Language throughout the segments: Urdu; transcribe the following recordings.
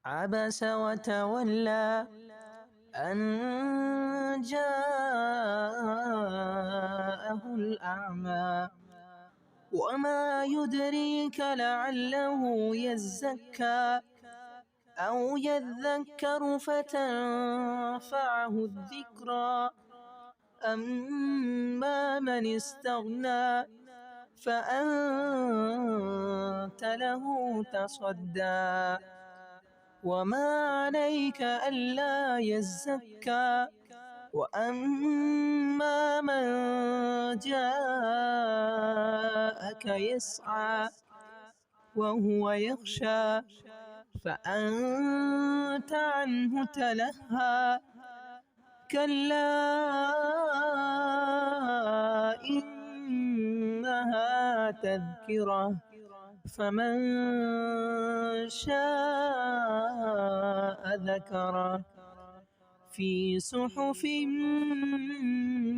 عبس وتولى أن جاءه الأعمى وما يدريك لعله يزكى أو يذكر فتنفعه الذكرى أما من استغنى فأنت له تصدى وما عليك ألا يزكى وأما من جاءك يسعى وهو يخشى فأنت عنه تلهى كلا إنها تذكرة فمن شاء ذكره في صحف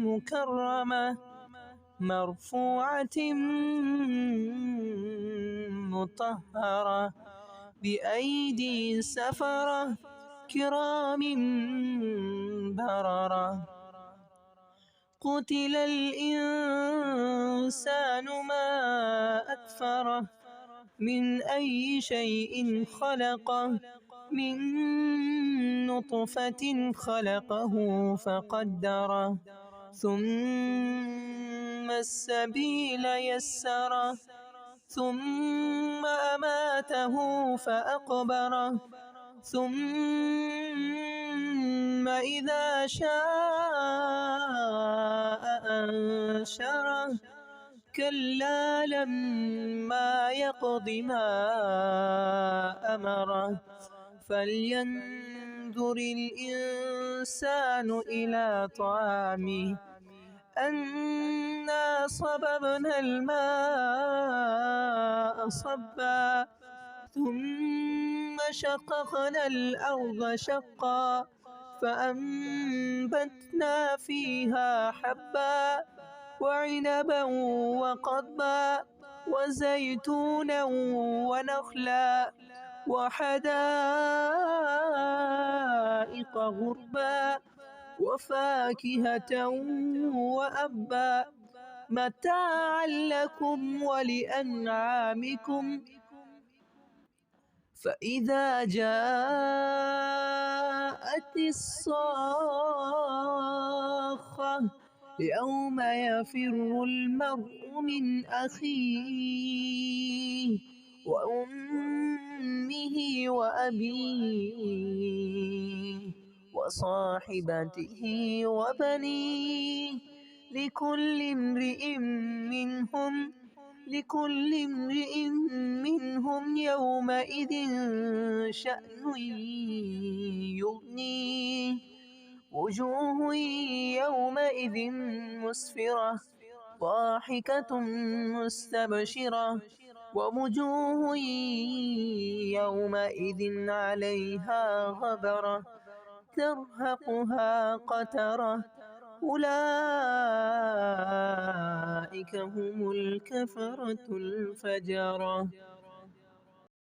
مكرمة مرفوعة مطهرة بأيدي سفرة كرام بررة قتل الإنسان ما أكفره من أي شيء خلقه من نطفة خلقه فقدره ثم السبيل يسره ثم أماته فأقبره ثم إذا شاء أنشره كلا لما يقض ما أمره فلينظر الإنسان إلى طعامه أنا صببنا الماء صبا ثم شققنا الأرض شقا فأنبتنا فيها حبا وعنبا وقضبا وزيتونا ونخلا وحدائق غربا وفاكهة وأبا متاعا لكم ولأنعامكم فإذا جاءت الصاخة يوم يفر المرء من أخيه وأمه وأبيه وصاحبته وبنيه لكل امرئ منهم يومئذ شأن يغنيه وجوه يومئذ مسفرة ضاحكة مستبشرة ووجوه يومئذ عليها غبرة ترهقها قترة أولئك هم الكفرة الفجرة.